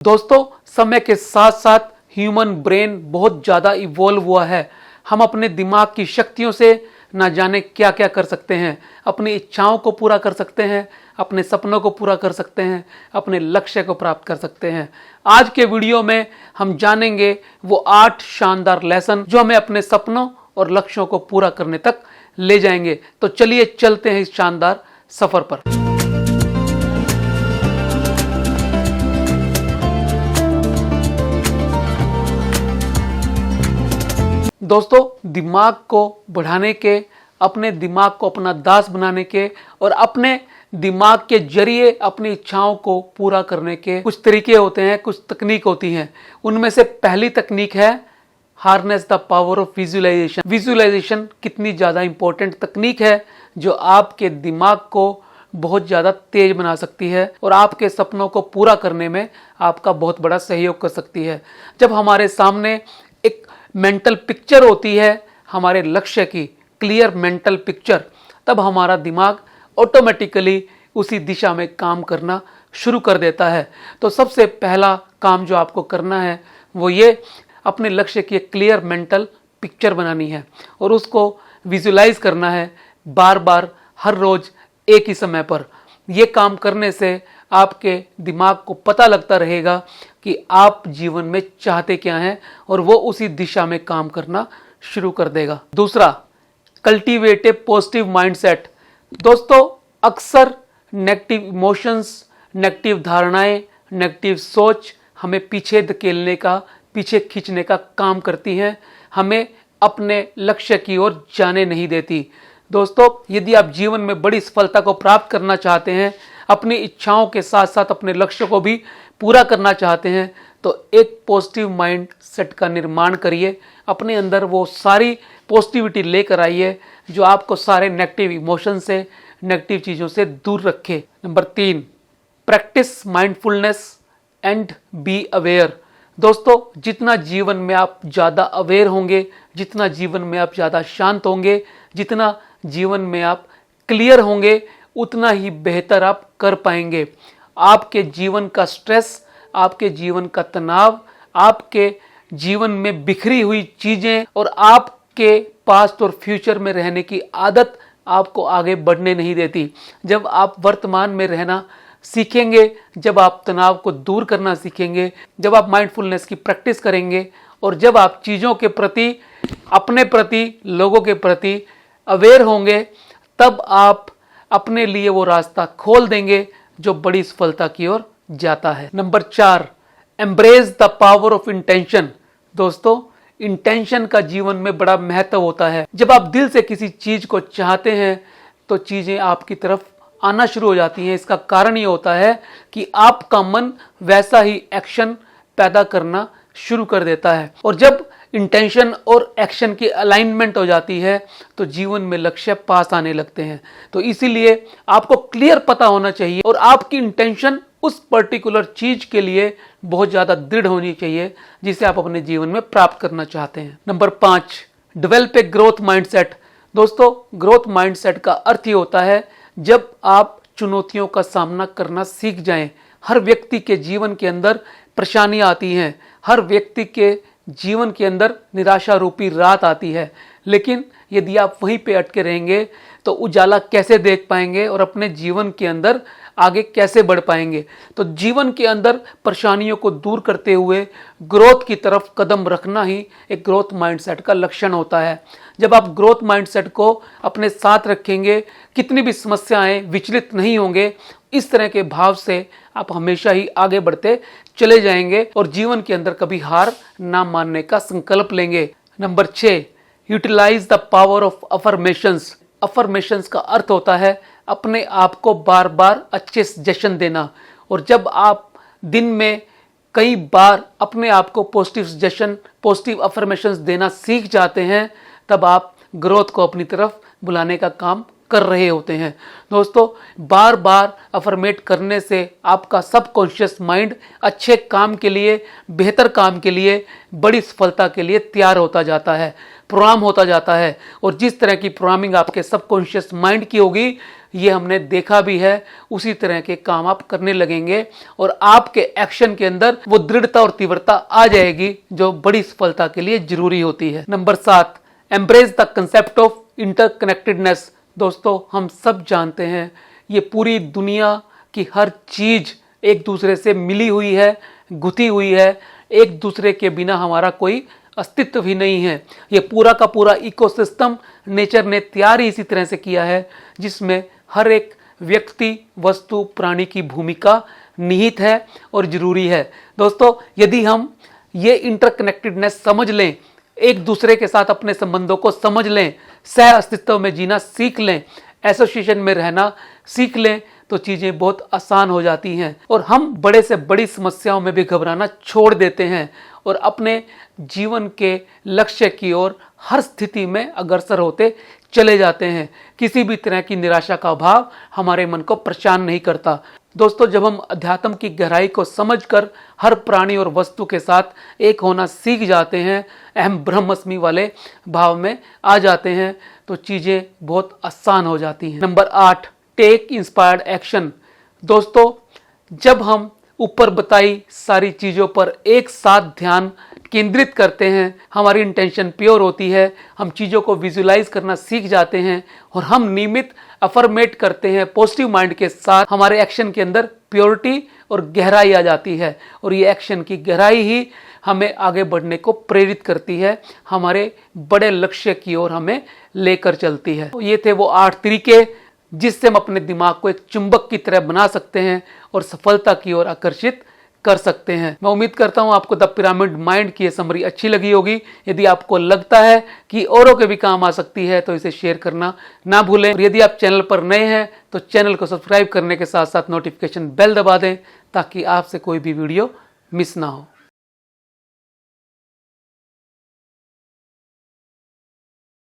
दोस्तों, समय के साथ साथ ह्यूमन ब्रेन बहुत ज़्यादा इवॉल्व हुआ है। हम अपने दिमाग की शक्तियों से ना जाने क्या क्या कर सकते हैं। अपनी इच्छाओं को पूरा कर सकते हैं, अपने सपनों को पूरा कर सकते हैं, अपने लक्ष्य को प्राप्त कर सकते हैं। आज के वीडियो में हम जानेंगे वो 8 शानदार लेसन जो हमें अपने सपनों और लक्ष्यों को पूरा करने तक ले जाएंगे। तो चलिए चलते हैं इस शानदार सफर पर। दोस्तों, दिमाग को बढ़ाने के, अपने दिमाग को अपना दास बनाने के और अपने दिमाग के जरिए अपनी इच्छाओं को पूरा करने के कुछ तरीके होते हैं, कुछ तकनीक होती हैं। उनमें से पहली तकनीक है harness the power of visualisation. Visualisation कितनी ज़्यादा इंपॉर्टेंट तकनीक है जो आपके दिमाग को बहुत ज़्यादा तेज बना सकती है और आपके सपनों को पूरा करने में आपका बहुत बड़ा सहयोग कर सकती है। जब हमारे सामने एक मेंटल पिक्चर होती है हमारे लक्ष्य की, क्लियर मेंटल पिक्चर, तब हमारा दिमाग ऑटोमेटिकली उसी दिशा में काम करना शुरू कर देता है। तो सबसे पहला काम जो आपको करना है वो ये अपने लक्ष्य की एक क्लियर मेंटल पिक्चर बनानी है और उसको विजुलाइज करना है बार बार, हर रोज एक ही समय पर। यह काम करने से आपके दिमाग को पता लगता रहेगा कि आप जीवन में चाहते क्या हैं और वो उसी दिशा में काम करना शुरू कर देगा। दूसरा, कल्टीवेट ए पॉजिटिव माइंडसेट। दोस्तों, अक्सर नेगेटिव इमोशंस, नेगेटिव धारणाएं, नेगेटिव सोच हमें पीछे धकेलने का, पीछे खींचने का काम करती हैं, हमें अपने लक्ष्य की ओर जाने नहीं देती। दोस्तों, यदि आप जीवन में बड़ी सफलता को प्राप्त करना चाहते हैं, अपनी इच्छाओं के साथ साथ अपने लक्ष्य को भी पूरा करना चाहते हैं, तो एक पॉजिटिव माइंड सेट का निर्माण करिए। अपने अंदर वो सारी पॉजिटिविटी लेकर आइए जो आपको सारे नेगेटिव इमोशन से, नेगेटिव चीज़ों से दूर रखे। Number 3, practice mindfulness and be aware. दोस्तों, जितना जीवन में आप ज़्यादा अवेयर होंगे, जितना जीवन में आप ज़्यादा शांत होंगे, जितना जीवन में आप क्लियर होंगे, उतना ही बेहतर आप कर पाएंगे। आपके जीवन का स्ट्रेस, आपके जीवन का तनाव, आपके जीवन में बिखरी हुई चीजें और आपके पास्ट और फ्यूचर में रहने की आदत आपको आगे बढ़ने नहीं देती। जब आप वर्तमान में रहना सीखेंगे, जब आप तनाव को दूर करना सीखेंगे, जब आप माइंडफुलनेस की प्रैक्टिस करेंगे और जब आप चीज़ों के प्रति, अपने प्रति, लोगों के प्रति अवेयर होंगे, तब आप अपने लिए वो रास्ता खोल देंगे जो बड़ी सफलता की ओर जाता है। Number 4, embrace the power of intention. दोस्तों, इंटेंशन का जीवन में बड़ा महत्व होता है। जब आप दिल से किसी चीज को चाहते हैं तो चीजें आपकी तरफ आना शुरू हो जाती हैं। इसका कारण ये होता है कि आपका मन वैसा ही एक्शन पैदा करना शुरू कर देता है और जब इंटेंशन और एक्शन की अलाइनमेंट हो जाती है तो जीवन में लक्ष्य पास आने लगते हैं। तो इसीलिए आपको क्लियर पता होना चाहिए और आपकी इंटेंशन उस पर्टिकुलर चीज के लिए बहुत ज्यादा दृढ़ होनी चाहिए जिसे आप अपने जीवन में प्राप्त करना चाहते हैं। Number 5, develop a growth mindset. दोस्तों, ग्रोथ माइंडसेट का अर्थ ही होता है जब आप चुनौतियों का सामना करना सीख जाएं। हर व्यक्ति के जीवन के अंदर परेशानियां आती हैं, हर व्यक्ति के जीवन के अंदर निराशा रूपी रात आती है, लेकिन यदि आप वहीं पे अटके रहेंगे तो उजाला कैसे देख पाएंगे और अपने जीवन के अंदर आगे कैसे बढ़ पाएंगे। तो जीवन के अंदर परेशानियों को दूर करते हुए ग्रोथ की तरफ कदम रखना ही एक ग्रोथ माइंडसेट का लक्षण होता है। जब आप ग्रोथ माइंडसेट को अपने साथ रखेंगे, कितनी भी समस्याएं, विचलित नहीं होंगे। इस तरह के भाव से आप हमेशा ही आगे बढ़ते चले जाएंगे और जीवन के अंदर कभी हार ना मानने का संकल्प लेंगे। Number 6, utilise the power of affirmations. Affirmations का अर्थ होता है अपने आप को बार बार अच्छे सजेशन देना और जब आप दिन में कई बार अपने आप को पॉजिटिव सजेशन, पॉजिटिव अफर्मेशंस देना सीख जाते हैं, तब आप ग्रोथ को अपनी तरफ बुलाने का काम कर रहे होते हैं। दोस्तों, बार बार अफर्मेट करने से आपका सबकॉन्शियस माइंड अच्छे काम के लिए, बेहतर काम के लिए, बड़ी सफलता के लिए तैयार होता जाता है, प्रोग्राम होता जाता है। और जिस तरह की प्रोग्रामिंग आपके सबकॉन्शियस माइंड की होगी, ये हमने देखा भी है, उसी तरह के काम आप करने लगेंगे और आपके एक्शन के अंदर वो दृढ़ता और तीव्रता आ जाएगी जो बड़ी सफलता के लिए जरूरी होती है। Number 7, embrace the concept of interconnectedness. दोस्तों, हम सब जानते हैं ये पूरी दुनिया की हर चीज एक दूसरे से मिली हुई है, गुथी हुई है। एक दूसरे के बिना हमारा कोई अस्तित्व ही नहीं है। ये पूरा का पूरा इकोसिस्टम नेचर ने तैयार ही इसी तरह से किया है, जिसमें हर एक व्यक्ति, वस्तु, प्राणी की भूमिका निहित है और जरूरी है। दोस्तों, यदि हम ये इंटरकनेक्टेडनेस समझ लें, एक दूसरे के साथ अपने संबंधों को समझ लें, सह अस्तित्व में जीना सीख लें, एसोसिएशन में रहना सीख लें, तो चीज़ें बहुत आसान हो जाती हैं और हम बड़े से बड़ी समस्याओं में भी घबराना छोड़ देते हैं और अपने जीवन के लक्ष्य की ओर हर स्थिति में अग्रसर होते चले जाते हैं। किसी भी तरह की निराशा का अभाव हमारे मन को परेशान नहीं करता। दोस्तों, जब हम अध्यात्म की गहराई को समझकर हर प्राणी और वस्तु के साथ एक होना सीख जाते हैं, अहम ब्रह्मस्मि वाले भाव में आ जाते हैं, तो चीज़ें बहुत आसान हो जाती हैं। Number 8, take inspired action. दोस्तों, जब हम ऊपर बताई सारी चीज़ों पर एक साथ ध्यान केंद्रित करते हैं, हमारी इंटेंशन प्योर होती है, हम चीज़ों को विजुलाइज करना सीख जाते हैं और हम नियमित अफर्मेट करते हैं पॉजिटिव माइंड के साथ, हमारे एक्शन के अंदर प्योरिटी और गहराई आ जाती है और ये एक्शन की गहराई ही हमें आगे बढ़ने को प्रेरित करती है, हमारे बड़े लक्ष्य की ओर हमें लेकर चलती है। तो ये थे वो 8 तरीके जिससे हम अपने दिमाग को एक चुंबक की तरह बना सकते हैं और सफलता की ओर आकर्षित कर सकते हैं। मैं उम्मीद करता हूं आपको द पिरामिड माइंड की ये समरी अच्छी लगी होगी। यदि आपको लगता है कि औरों के भी काम आ सकती है तो इसे शेयर करना ना भूलें और यदि आप चैनल पर नए हैं तो चैनल को सब्सक्राइब करने के साथ साथ नोटिफिकेशन बेल दबा दें ताकि आपसे कोई भी वीडियो मिस ना हो।